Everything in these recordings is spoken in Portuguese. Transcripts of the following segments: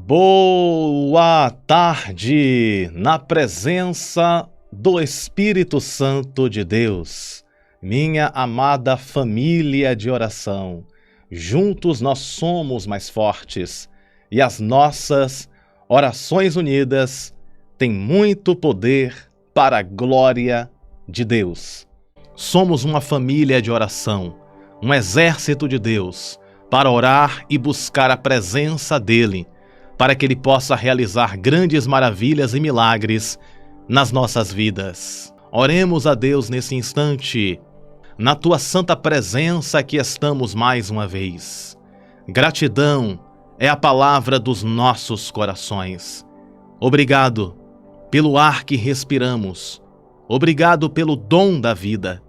Boa tarde, na presença do Espírito Santo de Deus, minha amada família de oração. Juntos nós somos mais fortes e as nossas orações unidas têm muito poder para a glória de Deus. Somos uma família de oração, um exército de Deus, para orar e buscar a presença dEle, para que Ele possa realizar grandes maravilhas e milagres nas nossas vidas. Oremos a Deus nesse instante, na Tua santa presença que estamos mais uma vez. Gratidão é a palavra dos nossos corações. Obrigado pelo ar que respiramos. Obrigado pelo dom da vida.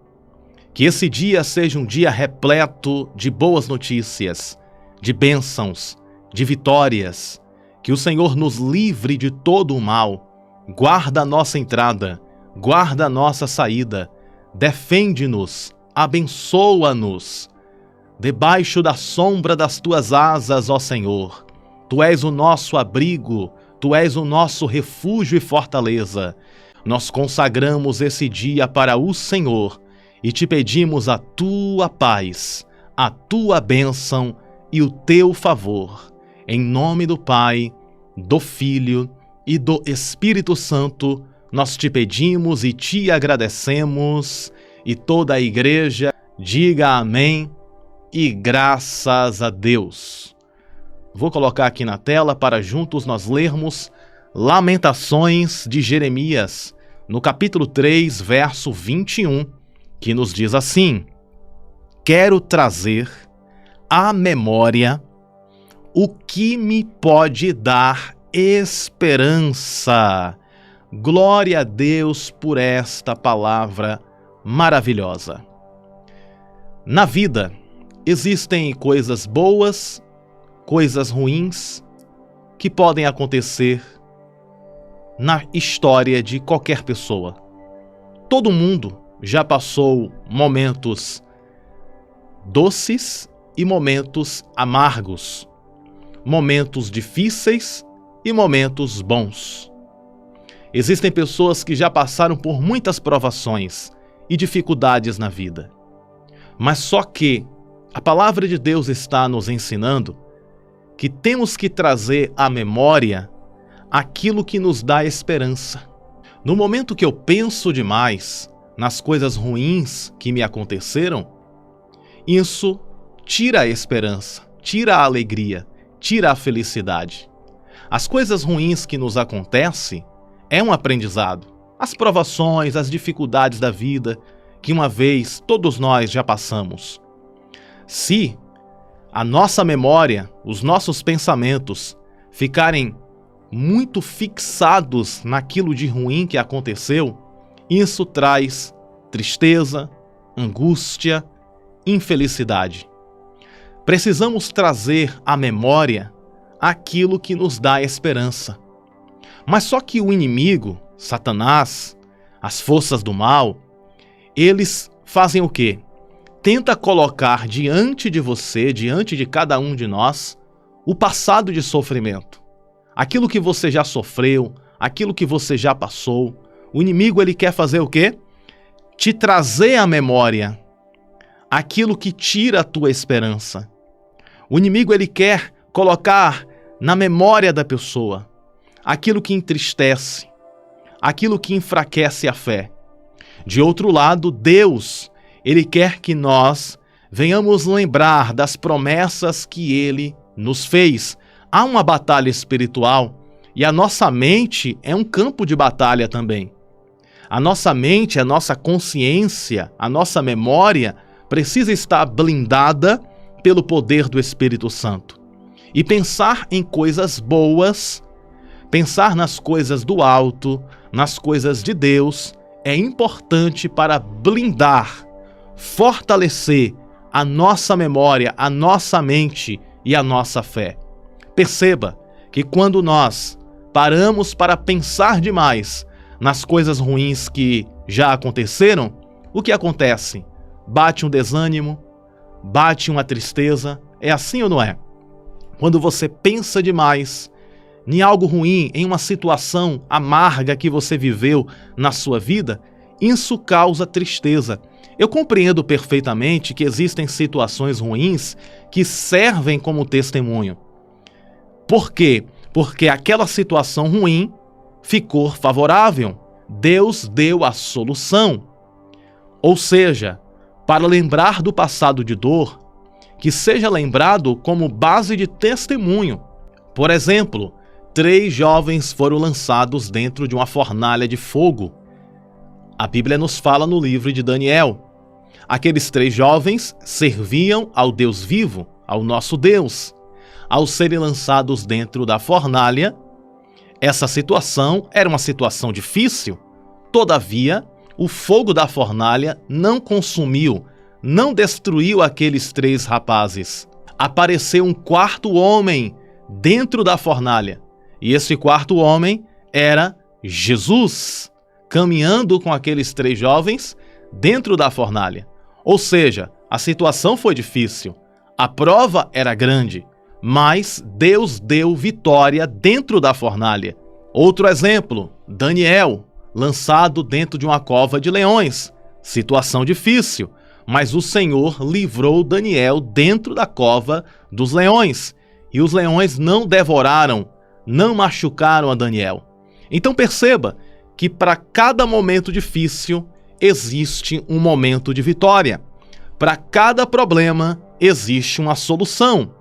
Que esse dia seja um dia repleto de boas notícias, de bênçãos, de vitórias. Que o Senhor nos livre de todo o mal, guarda a nossa entrada, guarda a nossa saída, defende-nos, abençoa-nos. Debaixo da sombra das Tuas asas, ó Senhor, Tu és o nosso abrigo, Tu és o nosso refúgio e fortaleza. Nós consagramos esse dia para o Senhor e Te pedimos a Tua paz, a Tua bênção e o Teu favor. Em nome do Pai, do Filho e do Espírito Santo, nós Te pedimos e Te agradecemos, e toda a igreja diga amém e graças a Deus. Vou colocar aqui na tela para juntos nós lermos Lamentações de Jeremias, no capítulo 3, verso 21, que nos diz assim: Quero trazer à memória o que me pode dar esperança. Glória a Deus por esta palavra maravilhosa. Na vida, existem coisas boas, coisas ruins, que podem acontecer na história de qualquer pessoa. Todo mundo já passou momentos doces e momentos amargos, momentos difíceis e momentos bons. Existem pessoas que já passaram por muitas provações e dificuldades na vida. Mas só que a palavra de Deus está nos ensinando que temos que trazer à memória aquilo que nos dá esperança. No momento que eu penso demais nas coisas ruins que me aconteceram, isso tira a esperança, tira a alegria, tira a felicidade. As coisas ruins que nos acontecem é um aprendizado. As provações, as dificuldades da vida, que uma vez todos nós já passamos. Se a nossa memória, os nossos pensamentos ficarem muito fixados naquilo de ruim que aconteceu, isso traz tristeza, angústia, infelicidade. Precisamos trazer à memória aquilo que nos dá esperança. Mas só que o inimigo, Satanás, as forças do mal, eles fazem o quê? Tenta colocar diante de você, diante de cada um de nós, o passado de sofrimento. Aquilo que você já sofreu, aquilo que você já passou. O inimigo, ele quer fazer o quê? Te trazer à memória aquilo que tira a tua esperança. O inimigo, ele quer colocar na memória da pessoa aquilo que entristece, aquilo que enfraquece a fé. De outro lado, Deus, Ele quer que nós venhamos lembrar das promessas que Ele nos fez. Há uma batalha espiritual e a nossa mente é um campo de batalha também. A nossa mente, a nossa consciência, a nossa memória precisa estar blindada pelo poder do Espírito Santo. E pensar em coisas boas, pensar nas coisas do alto, nas coisas de Deus, é importante para blindar, fortalecer a nossa memória, a nossa mente e a nossa fé. Perceba que quando nós paramos para pensar demais nas coisas ruins que já aconteceram, o que acontece? Bate um desânimo, bate uma tristeza. É assim ou não é? Quando você pensa demais, em algo ruim, em uma situação amarga que você viveu na sua vida, isso causa tristeza. Eu compreendo perfeitamente que existem situações ruins que servem como testemunho. Por quê? Porque aquela situação ruim ficou favorável. Deus deu a solução. Ou seja, para lembrar do passado de dor, que seja lembrado como base de testemunho. Por exemplo, 3 jovens foram lançados dentro de uma fornalha de fogo. A Bíblia nos fala no livro de Daniel. Aqueles 3 jovens serviam ao Deus vivo, ao nosso Deus. Ao serem lançados dentro da fornalha, essa situação era uma situação difícil. Todavia, o fogo da fornalha não consumiu, não destruiu aqueles 3 rapazes. Apareceu um 4º homem dentro da fornalha. E esse 4º homem era Jesus, caminhando com aqueles 3 jovens dentro da fornalha. Ou seja, a situação foi difícil, a prova era grande, mas Deus deu vitória dentro da fornalha. Outro exemplo, Daniel, lançado dentro de uma cova de leões. Situação difícil, mas o Senhor livrou Daniel dentro da cova dos leões. E os leões não devoraram, não machucaram a Daniel. Então perceba que para cada momento difícil existe um momento de vitória. Para cada problema existe uma solução.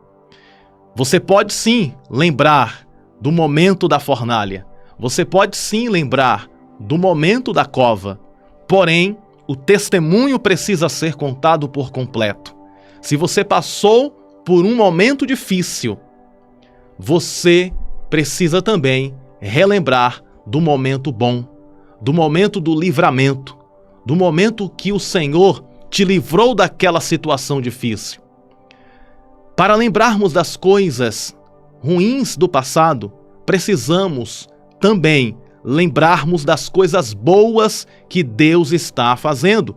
Você pode sim lembrar do momento da fornalha. Você pode sim lembrar do momento da cova. Porém, o testemunho precisa ser contado por completo. Se você passou por um momento difícil, você precisa também relembrar do momento bom, do momento do livramento, do momento que o Senhor te livrou daquela situação difícil. Para lembrarmos das coisas ruins do passado, precisamos também lembrarmos das coisas boas que Deus está fazendo.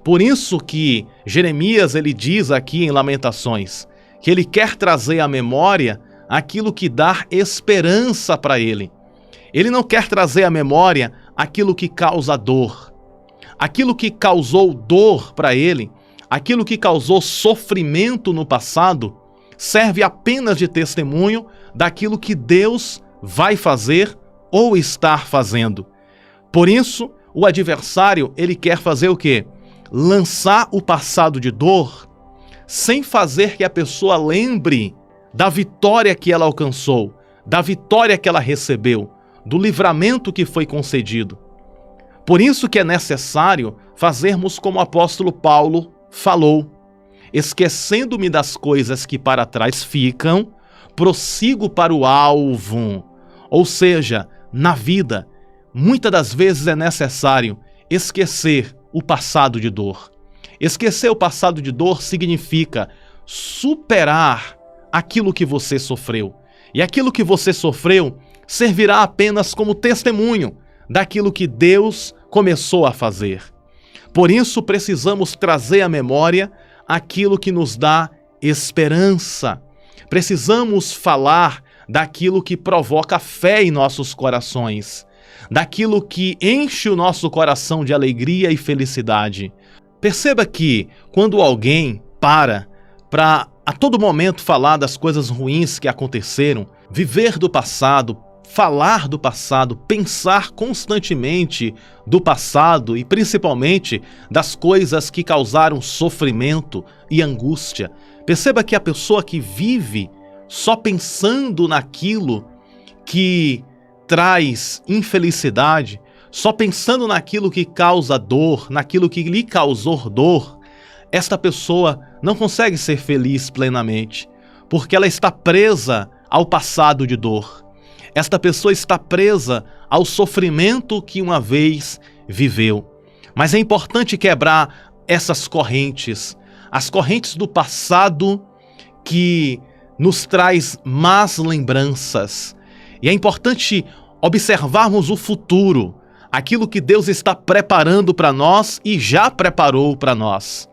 Por isso que Jeremias ele diz aqui em Lamentações que ele quer trazer à memória aquilo que dá esperança para ele. Ele não quer trazer à memória aquilo que causa dor. Aquilo que causou dor para ele, aquilo que causou sofrimento no passado, serve apenas de testemunho daquilo que Deus vai fazer ou está fazendo. Por isso, o adversário, ele quer fazer o quê? Lançar o passado de dor, sem fazer que a pessoa lembre da vitória que ela alcançou, da vitória que ela recebeu, do livramento que foi concedido. Por isso que é necessário fazermos como o apóstolo Paulo falou: esquecendo-me das coisas que para trás ficam, prossigo para o alvo. Ou seja, na vida, muitas das vezes é necessário esquecer o passado de dor. Esquecer o passado de dor significa superar aquilo que você sofreu. E aquilo que você sofreu servirá apenas como testemunho daquilo que Deus começou a fazer. Por isso, precisamos trazer à memória aquilo que nos dá esperança. Precisamos falar daquilo que provoca fé em nossos corações, daquilo que enche o nosso coração de alegria e felicidade. Perceba que quando alguém para a todo momento falar das coisas ruins que aconteceram, viver do passado, falar do passado, pensar constantemente do passado e principalmente das coisas que causaram sofrimento e angústia. Perceba que a pessoa que vive só pensando naquilo que traz infelicidade, só pensando naquilo que causa dor, naquilo que lhe causou dor, esta pessoa não consegue ser feliz plenamente, porque ela está presa ao passado de dor. Esta pessoa está presa ao sofrimento que uma vez viveu. Mas é importante quebrar essas correntes, as correntes do passado que nos traz más lembranças. E é importante observarmos o futuro, aquilo que Deus está preparando para nós e já preparou para nós.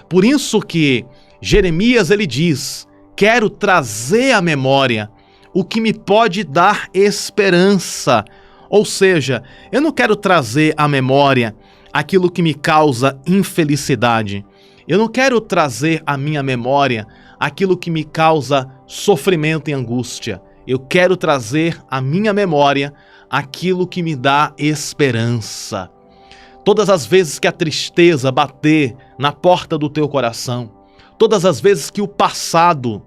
Por isso que Jeremias ele diz: quero trazer à memória o que me pode dar esperança. Ou seja, eu não quero trazer à memória aquilo que me causa infelicidade. Eu não quero trazer à minha memória aquilo que me causa sofrimento e angústia. Eu quero trazer à minha memória aquilo que me dá esperança. Todas as vezes que a tristeza bater na porta do teu coração, todas as vezes que o passado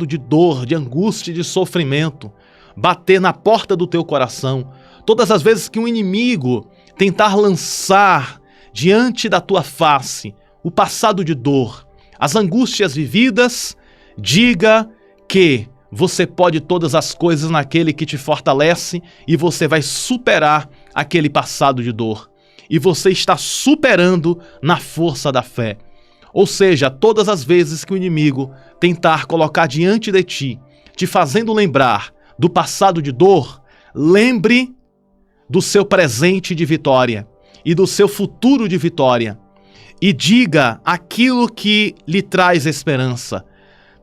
de dor, de angústia e de sofrimento, bater na porta do teu coração, todas as vezes que o inimigo tentar lançar diante da tua face o passado de dor, as angústias vividas, diga que você pode todas as coisas naquele que te fortalece e você vai superar aquele passado de dor. E você está superando na força da fé. Ou seja, todas as vezes que o inimigo tentar colocar diante de ti, te fazendo lembrar do passado de dor, lembre do seu presente de vitória e do seu futuro de vitória. E diga aquilo que lhe traz esperança.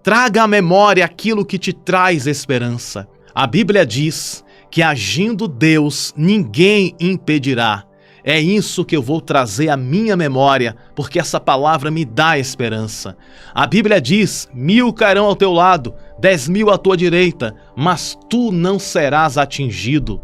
Traga à memória aquilo que te traz esperança. A Bíblia diz que agindo Deus, ninguém impedirá. É isso que eu vou trazer à minha memória, porque essa palavra me dá esperança. A Bíblia diz: 1000 cairão ao teu lado, 10.000 à tua direita, mas tu não serás atingido.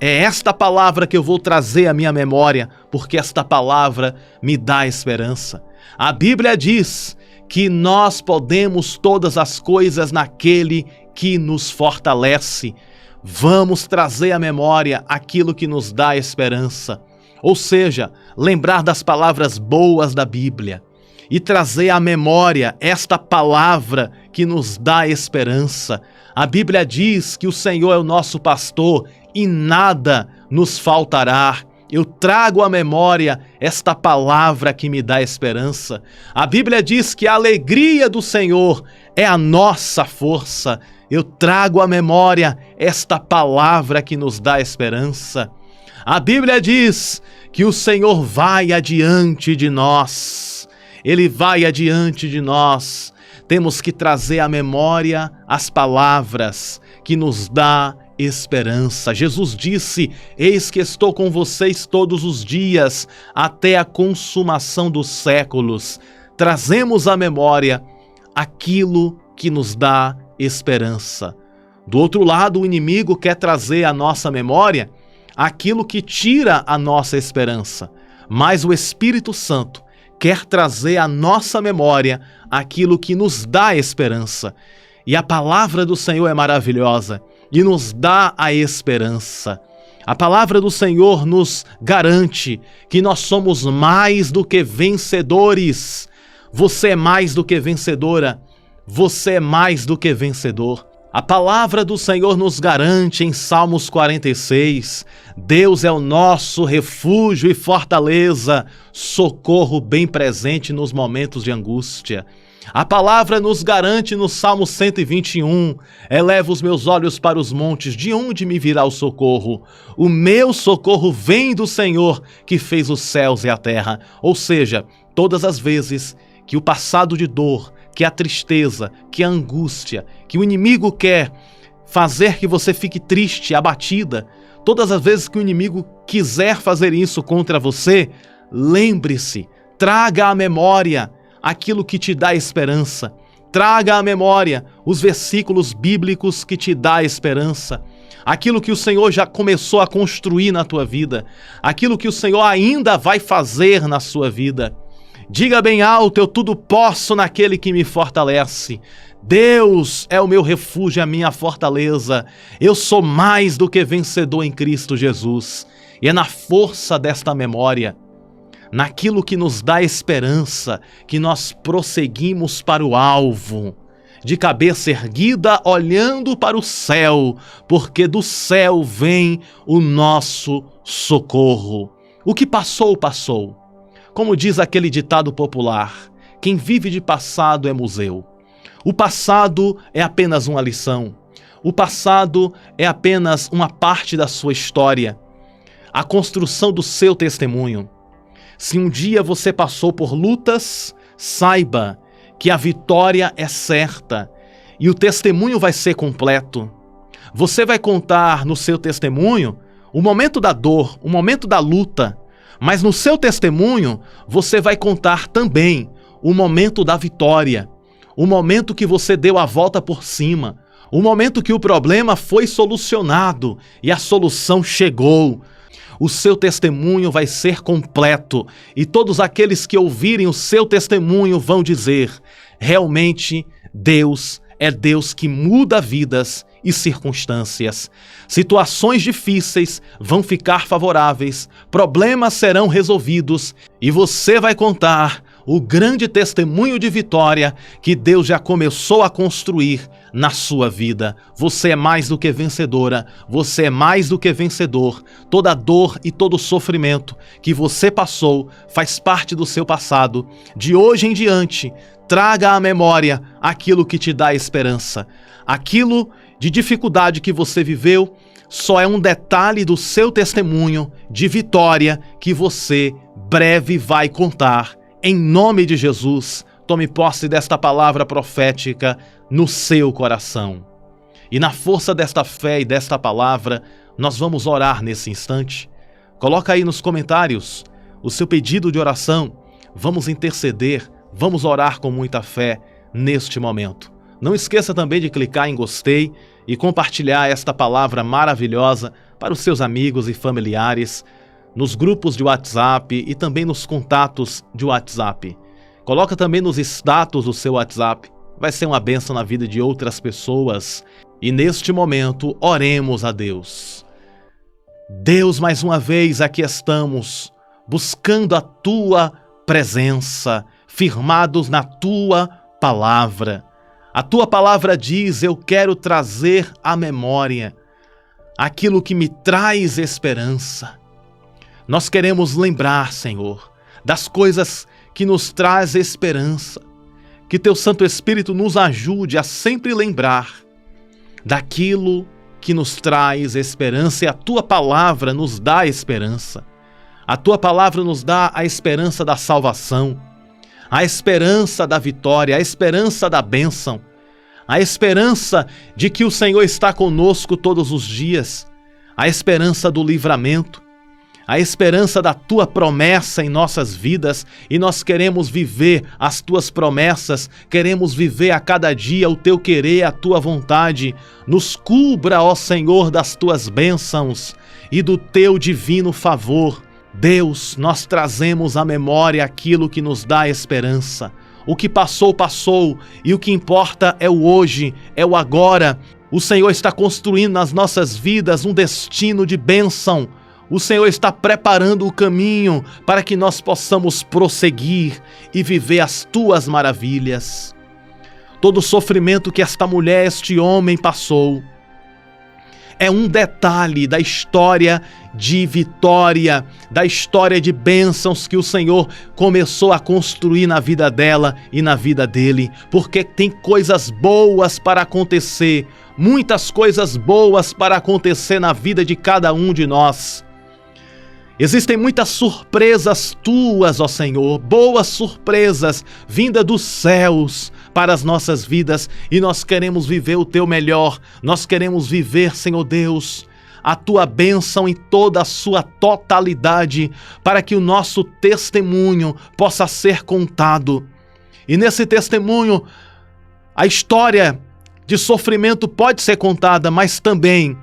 É esta palavra que eu vou trazer à minha memória, porque esta palavra me dá esperança. A Bíblia diz que nós podemos todas as coisas naquele que nos fortalece. Vamos trazer à memória aquilo que nos dá esperança. Ou seja, lembrar das palavras boas da Bíblia e trazer à memória esta palavra que nos dá esperança. A Bíblia diz que o Senhor é o nosso pastor e nada nos faltará. Eu trago à memória esta palavra que me dá esperança. A Bíblia diz que a alegria do Senhor é a nossa força. Eu trago à memória esta palavra que nos dá esperança. A Bíblia diz que o Senhor vai adiante de nós. Ele vai adiante de nós. Temos que trazer à memória as palavras que nos dá esperança. Jesus disse: eis que estou com vocês todos os dias, até a consumação dos séculos. Trazemos à memória aquilo que nos dá esperança. Do outro lado, o inimigo quer trazer à nossa memória aquilo que tira a nossa esperança, mas o Espírito Santo quer trazer à nossa memória aquilo que nos dá esperança. E a palavra do Senhor é maravilhosa e nos dá a esperança. A palavra do Senhor nos garante que nós somos mais do que vencedores. Você é mais do que vencedora. Você é mais do que vencedor. A palavra do Senhor nos garante em Salmos 46, Deus é o nosso refúgio e fortaleza, socorro bem presente nos momentos de angústia. A palavra nos garante no Salmo 121, eleva os meus olhos para os montes, de onde me virá o socorro? O meu socorro vem do Senhor, que fez os céus e a terra. Ou seja, todas as vezes que o passado de dor, que a tristeza, que a angústia, que o inimigo quer fazer que você fique triste, abatida, todas as vezes que o inimigo quiser fazer isso contra você, lembre-se, traga à memória aquilo que te dá esperança. Traga à memória os versículos bíblicos que te dá esperança. Aquilo que o Senhor já começou a construir na tua vida. Aquilo que o Senhor ainda vai fazer na sua vida. Diga bem alto: eu tudo posso naquele que me fortalece. Deus é o meu refúgio, a minha fortaleza. Eu sou mais do que vencedor em Cristo Jesus. E é na força desta memória, naquilo que nos dá esperança, que nós prosseguimos para o alvo, de cabeça erguida, olhando para o céu, porque do céu vem o nosso socorro. O que passou, passou. Como diz aquele ditado popular, quem vive de passado é museu. O passado é apenas uma lição. O passado é apenas uma parte da sua história, a construção do seu testemunho. Se um dia você passou por lutas, saiba que a vitória é certa e o testemunho vai ser completo. Você vai contar no seu testemunho o momento da dor, o momento da luta, mas no seu testemunho você vai contar também o momento da vitória, o momento que você deu a volta por cima, o momento que o problema foi solucionado e a solução chegou. O seu testemunho vai ser completo e todos aqueles que ouvirem o seu testemunho vão dizer: realmente Deus é Deus que muda vidas e circunstâncias. Situações difíceis vão ficar favoráveis, problemas serão resolvidos e você vai contar o grande testemunho de vitória que Deus já começou a construir na sua vida. Você é mais do que vencedora, você é mais do que vencedor. Toda dor e todo sofrimento que você passou faz parte do seu passado. De hoje em diante, traga à memória aquilo que te dá esperança. Aquilo de dificuldade que você viveu só é um detalhe do seu testemunho de vitória que você breve vai contar. Em nome de Jesus, tome posse desta palavra profética no seu coração. E na força desta fé e desta palavra, nós vamos orar nesse instante. Coloca aí nos comentários o seu pedido de oração. Vamos interceder, vamos orar com muita fé neste momento. Não esqueça também de clicar em gostei e compartilhar esta palavra maravilhosa para os seus amigos e familiares, nos grupos de WhatsApp e também nos contatos de WhatsApp. Coloca também nos status do seu WhatsApp. Vai ser uma bênção na vida de outras pessoas. E neste momento, oremos a Deus. Deus, mais uma vez aqui estamos, buscando a Tua presença, firmados na Tua palavra. A Tua palavra diz: eu quero trazer à memória aquilo que me traz esperança. Nós queremos lembrar, Senhor, das coisas que nos traz esperança. Que Teu Santo Espírito nos ajude a sempre lembrar daquilo que nos traz esperança, e a Tua palavra nos dá esperança. A Tua palavra nos dá a esperança da salvação, a esperança da vitória, a esperança da bênção, a esperança de que o Senhor está conosco todos os dias, a esperança do livramento, a esperança da Tua promessa em nossas vidas, e nós queremos viver as Tuas promessas, queremos viver a cada dia o Teu querer, a Tua vontade. Nos cubra, ó Senhor, das Tuas bênçãos e do Teu divino favor. Deus, nós trazemos à memória aquilo que nos dá esperança. O que passou, passou, e o que importa é o hoje, é o agora. O Senhor está construindo nas nossas vidas um destino de bênção. O Senhor está preparando o caminho para que nós possamos prosseguir e viver as Tuas maravilhas. Todo o sofrimento que esta mulher, este homem passou, é um detalhe da história de vitória, da história de bênçãos que o Senhor começou a construir na vida dela e na vida dele, porque tem coisas boas para acontecer, muitas coisas boas para acontecer na vida de cada um de nós. Existem muitas surpresas Tuas, ó Senhor, boas surpresas vindas dos céus para as nossas vidas, e nós queremos viver o Teu melhor, nós queremos viver, Senhor Deus, a Tua bênção em toda a sua totalidade, para que o nosso testemunho possa ser contado. E nesse testemunho, a história de sofrimento pode ser contada, mas também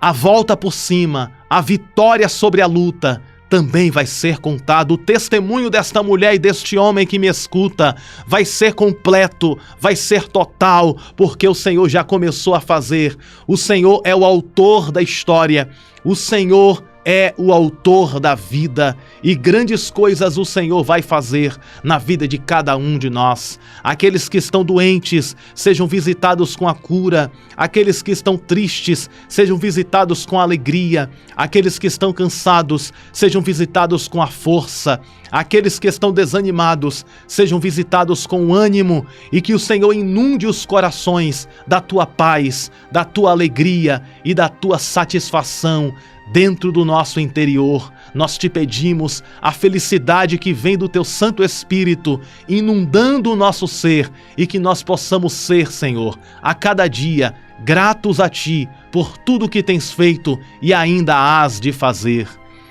a volta por cima, a vitória sobre a luta, também vai ser contado. O testemunho desta mulher e deste homem que me escuta vai ser completo, vai ser total, porque o Senhor já começou a fazer. O Senhor é o autor da história, o Senhor é o autor da vida, e grandes coisas o Senhor vai fazer na vida de cada um de nós. Aqueles que estão doentes sejam visitados com a cura, aqueles que estão tristes sejam visitados com alegria, aqueles que estão cansados sejam visitados com a força, aqueles que estão desanimados sejam visitados com ânimo, e que o Senhor inunde os corações da Tua paz, da Tua alegria e da Tua satisfação. dentro do nosso interior. Nós te pedimos a felicidade que vem do teu Santo Espírito, inundando o nosso ser, e que nós possamos ser, Senhor, a cada dia, gratos a Ti por tudo que tens feito e ainda hás de fazer.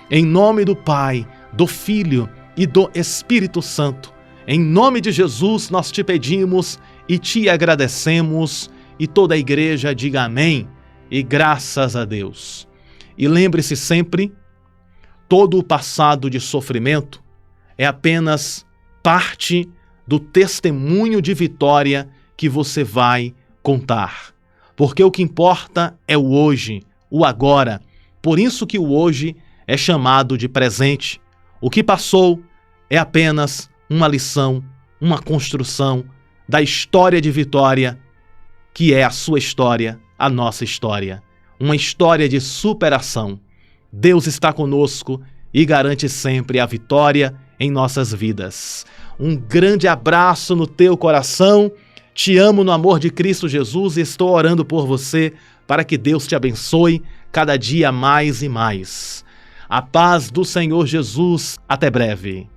Em nome do Pai, do Filho e do Espírito Santo, em nome de Jesus nós te pedimos e te agradecemos, e toda a igreja diga amém e graças a Deus. E lembre-se sempre, todo o passado de sofrimento é apenas parte do testemunho de vitória que você vai contar. Porque o que importa é o hoje, o agora. Por isso que o hoje é chamado de presente. O que passou é apenas uma lição, uma construção da história de vitória, que é a sua história, a nossa história. Uma história de superação. Deus está conosco e garante sempre a vitória em nossas vidas. Um grande abraço no teu coração. Te amo no amor de Cristo Jesus e estou orando por você para que Deus te abençoe cada dia mais e mais. A paz do Senhor Jesus. Até breve.